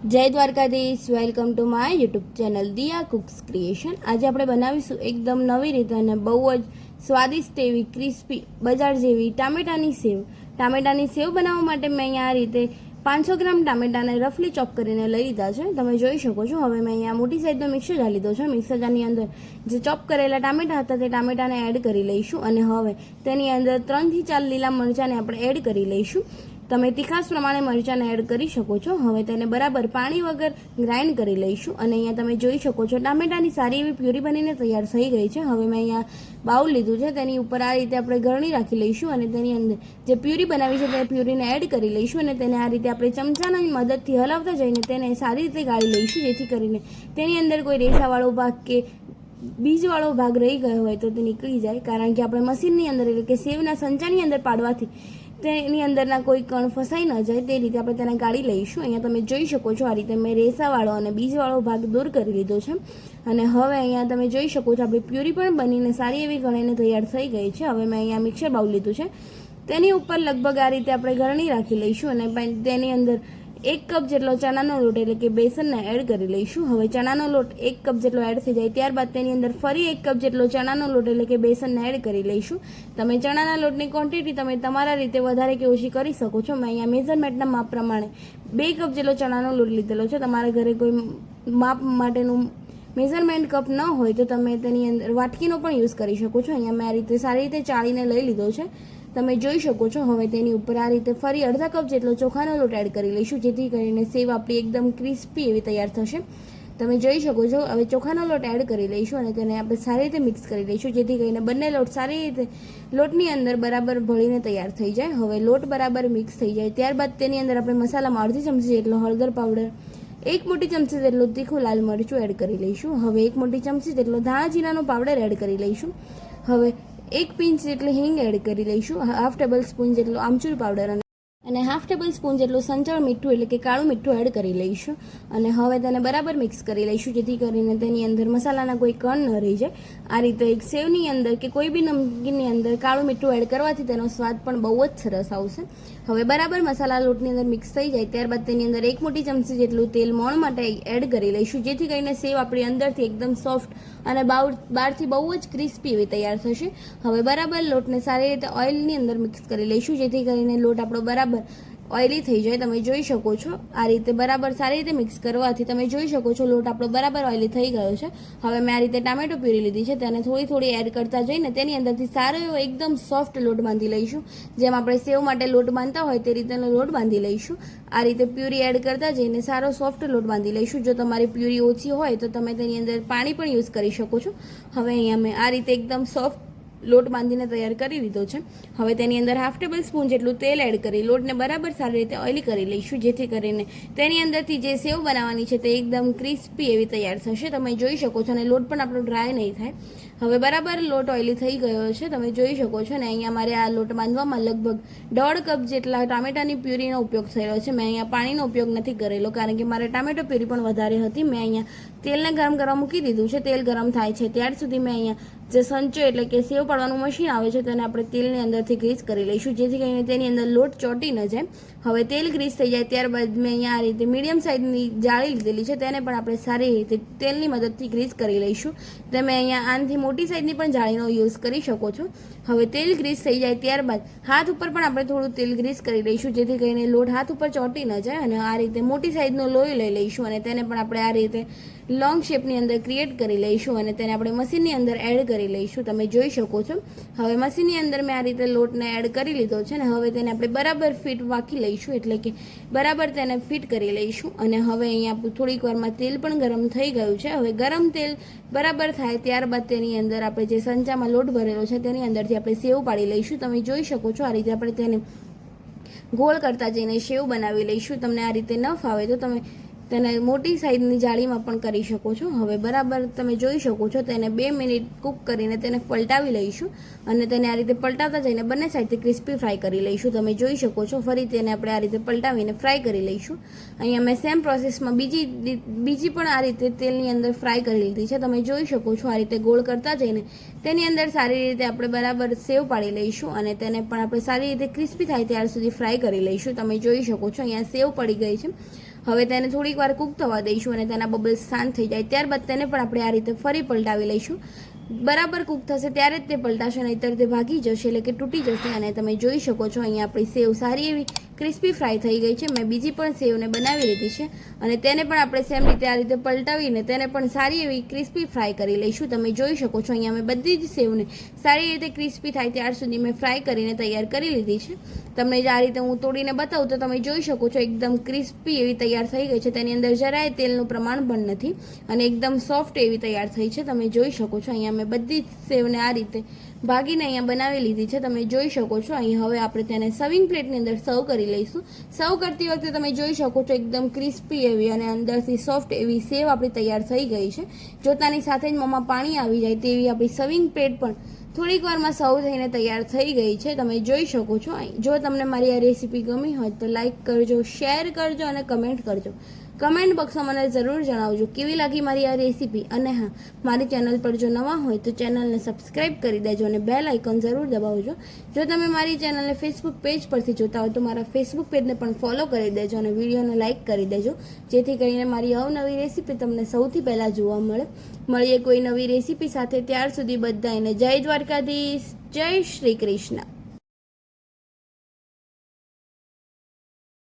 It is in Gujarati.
જય Dwarkadhish, welcome to my YouTube channel Diya cooks creation. આજે આપણે બનાવીશું એકદમ નવી રીતે અને બહુ જ સ્વાદિષ્ટ એવી ક્રિસ્પી બજાર જેવી ટામેટાની સેવ। ટામેટાની સેવ બનાવવા માટે મેં અહીંયા આ રીતે 500 ગ્રામ ટામેટાને રફલી ચોપ કરીને લઈ લીધા છે, તમે જોઈ શકો છો। હવે મેં અહીંયા મોટી સાઈઝનો મિક્સર જાર લીધો છે। મિક્સર જારની અંદર જે ચોપ કરેલા ટામેટા હતા તે ટામેટાને એડ કરી લઈશું અને હવે તેની અંદર 3 થી 4 લીલા મરચાંને આપણે એડ કરી લઈશું। તમે તીખાશ પ્રમાણે મરચાંને એડ કરી શકો છો। હવે તેને બરાબર પાણી વગર ગ્રાઇન્ડ કરી લઈશું અને અહીંયા તમે જોઈ શકો છો ટામેટાની સારી એવી પ્યુરી બનીને તૈયાર થઈ ગઈ છે। હવે મેં અહીંયા બાઉલ લીધું છે, તેની ઉપર આ રીતે આપણે ગરણી રાખી લઈશું અને તેની અંદર જે પ્યુરી બનાવી છે તે પ્યુરીને એડ કરી લઈશું અને તેને આ રીતે આપણે ચમચાની મદદથી હલાવતા જઈને તેને સારી રીતે ગાળી લઈશું, જેથી કરીને તેની અંદર કોઈ રેસાવાળો ભાગ કે બીજવાળો ભાગ રહી ગયો હોય તો તે નીકળી જાય, કારણ કે આપણે મશીનની અંદર એટલે કે સેવના સંચાની અંદર પાડવાથી તેની અંદરના કોઈ કણ ફસાઈ ન જાય તે રીતે આપણે તેને ગાળી લઈશું। અહીંયા તમે જોઈ શકો છો આ રીતે મેં રેસાવાળો અને બીજવાળો ભાગ દૂર કરી લીધો છે અને હવે અહીંયા તમે જોઈ શકો છો આપણી પ્યુરી પણ બનીને સારી એવી ગળીને તૈયાર થઈ ગઈ છે। હવે મેં અહીંયા મિક્સર બાઉલ લીધું છે, તેની ઉપર લગભગ આ રીતે આપણે ગરણી રાખી લઈશું અને તેની અંદર 1 કપ જેટલો ચણાનો લોટ એટલે કે બેસનને એડ કરી લઈશું। હવે ચણાનો લોટ 1 કપ જેટલો એડ થઈ જાય ત્યારબાદ તેની અંદર ફરી 1 કપ જેટલો ચણાનો લોટ એટલે કે બેસનને એડ કરી લઈશું। તમે ચણાના લોટની ક્વોન્ટિટી તમે તમારા રીતે વધારે કે ઓછી કરી શકો છો। મેં અહીંયા મેઝરમેન્ટના માપ પ્રમાણે 2 કપ જેટલો ચણાનો લોટ લીધેલો છે। તમારા ઘરે કોઈ માપ માટેનું મેઝરમેન્ટ કપ ન હોય તો તમે તેની અંદર વાટકીનો પણ યુઝ કરી શકો છો। અહીંયા મેં આ રીતે સારી રીતે ચાળીને લઈ લીધો છે, તમે જોઈ શકો છો। હવે તેની ઉપર આ રીતે ફરી અડધા કપ જેટલો ચોખાનો લોટ એડ કરી લઈશું, જેથી કરીને સેવ આપણી એકદમ ક્રિસ્પી એવી તૈયાર થશે, તમે જોઈ શકો છો। હવે ચોખાનો લોટ એડ કરી લઈશું અને તેને આપણે સારી રીતે મિક્સ કરી લઈશું, જેથી કરીને બંને લોટ સારી રીતે લોટની અંદર બરાબર ભળીને તૈયાર થઈ જાય। હવે લોટ બરાબર મિક્સ થઈ જાય ત્યારબાદ તેની અંદર આપણે મસાલામાં અડધી ચમચી જેટલો હળદર પાવડર, 1 મોટી ચમચી જેટલું તીખું લાલ મરચું એડ કરી લઈશું। હવે 1 મોટી ચમચી જેટલો ધાણા જીરાનો પાવડર એડ કરી લઈશું। હવે 1 પિંચ જેટલી હિંગ એડ કરી લઈશું, હાફ ટેબલ સ્પૂન જેટલો આમચૂર પાવડર અને હાફ ટેબલ સ્પૂન જેટલું સંચળ મીઠું એટલે કે કાળું મીઠું એડ કરી લઈશું અને હવે તેને બરાબર મિક્સ કરી લઈશું, જેથી કરીને તેની અંદર મસાલાના કોઈ કણ ન રહી જાય। આ રીતે એક સેવની અંદર કે કોઈ બી નમકીનની અંદર કાળું મીઠું એડ કરવાથી તેનો સ્વાદ પણ બહુ જ સરસ આવશે। હવે બરાબર મસાલા લોટની અંદર મિક્સ થઈ જાય ત્યારબાદ તેની અંદર 1 મોટી ચમચી જેટલું તેલ મોણ માટે એડ કરી લઈશું, જેથી કરીને સેવ આપણી અંદરથી એકદમ સોફ્ટ અને બહારથી બહુ જ ક્રિસ્પી એવી તૈયાર થશે। હવે બરાબર લોટને સારી રીતે ઓઇલની અંદર મિક્સ કરી લઈશું, જેથી કરીને લોટ આપણો બરાબર ઓઇલી થઈ જાય, તમે જોઈ શકો છો। આ રીતે બરાબર સારી રીતે મિક્સ કરવાથી તમે જોઈ શકો છો લોટ આપણો બરાબર ઓઇલી થઈ ગયો છે। હવે મેં આ રીતે ટામેટો પ્યુરી લીધી છે, તેને થોડી એડ કરતા જઈને તેની અંદરથી સારો એવો એકદમ સોફ્ટ લોટ બાંધી લઈશું, જેમ આપણે સેવ માટે લોટ બાંધતા હોય તે રીતેનો લોટ બાંધી લઈશું। આ રીતે પ્યુરી એડ કરતા જઈને સારો સોફ્ટ લોટ બાંધી લઈશું। જો તમારી પ્યુરી ઓછી હોય તો તમે તેની અંદર પાણી પણ યુઝ કરી શકો છો। હવે અહીંયા મેં આ રીતે એકદમ સોફ્ટ લોટ બાંધીને તૈયાર કરી લીધો છે। હવે તેની અંદર હાફ ટેબલ સ્પૂન જેટલું તેલ એડ કરી લોટને બરાબર સારી રીતે ઓઇલી કરી લઈશું, જેથી કરીને તેની અંદરથી જે સેવ બનાવવાની છે તે એકદમ ક્રિસ્પી એવી તૈયાર થશે, તમે જોઈ શકો છો અને લોટ પણ આપણો ડ્રાય નહીં થાય। હવે બરાબર લોટ ઓઇલી થઈ ગયો છે, તમે જોઈ શકો છો ને અહીંયા મારે આ લોટ બાંધવામાં લગભગ 1.5 કપ જેટલા ટામેટાની પ્યુરીનો ઉપયોગ થયેલો છે। મેં અહીંયા પાણીનો ઉપયોગ નથી કરેલો, કારણ કે મારે ટામેટો પ્યુરી પણ વધારે હતી। મેં અહીંયા તેલને ગરમ કરવા મૂકી દીધું છે, તેલ ગરમ થાય છે ત્યાર સુધી મેં અહીંયા જે સંચો એટલે કે સેવ પાડવાનું મશીન આવે છે તેને આપણે તેલની અંદરથી ગ્રીસ કરી લઈશું, જેથી કરીને તેની અંદર લોટ ચોંટી ન જાય। હવે તેલ ગ્રીસ થઈ જાય ત્યારબાદ મેં અહીંયા આ રીતે મીડિયમ સાઇઝની જાળી લીધેલી છે, તેને પણ આપણે સારી રીતે તેલની મદદથી ગ્રીસ કરી લઈશું। તમે અહીંયા આનાથી મોટી સાઇઝની પણ જાળીનો યુઝ કરી શકો છો। હવે તેલ ગ્રીસ થઈ જાય ત્યારબાદ હાથ ઉપર પણ આપણે થોડું તેલ ગ્રીસ કરી લઈશું, જેથી કરીને લોટ હાથ ઉપર ચોંટી ન જાય અને આ રીતે મોટી સાઇઝનો લોહી લઈ લઈશું અને તેને પણ આપણે આ રીતે લોંગ શેપની અંદર ક્રિએટ કરી લઈશું અને તેને આપણે મશીનની અંદર એડ કરી લઈશું, તમે જોઈ શકો છો। હવે મશીનની અંદર મેં આ રીતે લોટને એડ કરી લીધો છે ને હવે તેને આપણે બરાબર ફિટ વાકી લઈશું, એટલે કે બરાબર તેને ફિટ કરી લઈશું અને હવે અહીંયા થોડીક વારમાં તેલ પણ ગરમ થઈ ગયું છે। હવે ગરમ તેલ બરાબર થાય ત્યારબાદ તેની અંદર આપણે જે સંચામાં લોટ ભરેલો છે તેની અંદરથી આપણે સેવ પાડી લઈશું, તમે જોઈ શકો છો। આ રીતે આપણે તેને ગોળ કરતા જઈને સેવ બનાવી લઈશું। તમને આ રીતે ન ફાવે તો તમે તેને મોટી સાઇઝની જાળીમાં પણ કરી શકો છો। હવે બરાબર તમે જોઈ શકો છો તેને 2 મિનિટ કૂક કરીને તેને પલટાવી લઈશું અને તેને આ રીતે પલટાવતા જઈને બંને સાઈડથી ક્રિસ્પી ફ્રાય કરી લઈશું, તમે જોઈ શકો છો। ફરી તેને આપણે આ રીતે પલટાવીને ફ્રાય કરી લઈશું। અહીંયા મેં સેમ પ્રોસેસમાં બીજી પણ આ રીતે તેલની અંદર ફ્રાય કરી લીધી છે, તમે જોઈ શકો છો। આ રીતે ગોળ કરતા જઈને તેની અંદર સારી રીતે આપણે બરાબર સેવ પાડી લઈશું અને તેને પણ આપણે સારી રીતે ક્રિસ્પી થાય ત્યાર સુધી ફ્રાય કરી લઈશું, તમે જોઈ શકો છો। અહીંયા સેવ પડી ગઈ છે। હવે તેને થોડીક વાર કૂક થવા દઈશું અને તેના બબલ્સ શાંત થઈ જાય ત્યારબાદ તેને પણ આપણે આ રીતે ફરી પલટાવી લઈશું. બરાબર કૂક થશે ત્યારે જ તે પલટાશે, નહીંતર તે ભાગી જશે એટલે કે તૂટી જશે. અને તમે જોઈ શકો છો અહીંયા આપણી સેવ સારી એવી ક્રિસ્પી ફ્રાય થઈ ગઈ છે. મેં બીજી પણ સેવને બનાવી લીધી છે અને તેને પણ આપણે સેમ રીતે આ રીતે પલટાવીને તેને પણ સારી એવી ક્રિસ્પી ફ્રાય કરી લઈશું. તમે જોઈ શકો છો અહીંયા મેં બધી જ સેવને સારી રીતે ક્રિસ્પી થાય ત્યાર સુધી મેં ફ્રાય કરીને તૈયાર કરી લીધી છે. તમને જે આ રીતે હું તોડીને બતાવું તો તમે જોઈ શકો છો એકદમ ક્રિસ્પી એવી તૈયાર થઈ ગઈ છે. તેની અંદર જરાય તેલનું પ્રમાણ પણ નથી અને એકદમ સોફ્ટ એવી તૈયાર થઈ છે. તમે જોઈ શકો છો અહીંયા મેં બધી જ સેવને આ રીતે ભાગીને અહીંયા બનાવી લીધી છે. તમે જોઈ શકો છો અહીં હવે આપણે તેને સર્વિંગ પ્લેટની અંદર સર્વ કરી લઈશું. સર્વ કરતી વખતે તમે જોઈ શકો છો એકદમ ક્રિસ્પી એવી અને અંદરથી સોફ્ટ એવી સેવ આપણી તૈયાર થઈ ગઈ છે. જોતાની સાથે જ મોંમાં પાણી આવી જાય તેવી આપણી સર્વિંગ પ્લેટ પણ થોડીક વારમાં સર્વ થઈને તૈયાર થઈ ગઈ છે. તમે જોઈ શકો છો. જો તમને મારી આ રેસીપી ગમી હોય તો લાઈક કરજો, શેર કરજો અને કમેન્ટ કરજો. કમેન્ટ બોક્સમાં મને જરૂર જણાવજો કેવી લાગી મારી આ રેસીપી. અને હા, મારી ચેનલ પર જો નવા હોય તો ચેનલને સબસ્ક્રાઈબ કરી દેજો અને બેલ આઇકોન જરૂર દબાવજો. જો તમે મારી ચેનલને ફેસબુક પેજ પરથી જોતા હોય તો મારા ફેસબુક પેજને પણ ફોલો કરી દેજો અને વિડીયોને લાઇક કરી દેજો, જેથી કરીને મારી અવનવી રેસીપી તમને સૌથી પહેલાં જોવા મળે. મળીએ કોઈ નવી રેસીપી સાથે. ત્યાર સુધી બધાને જય દ્વારકાધીશ, જય શ્રી કૃષ્ણ.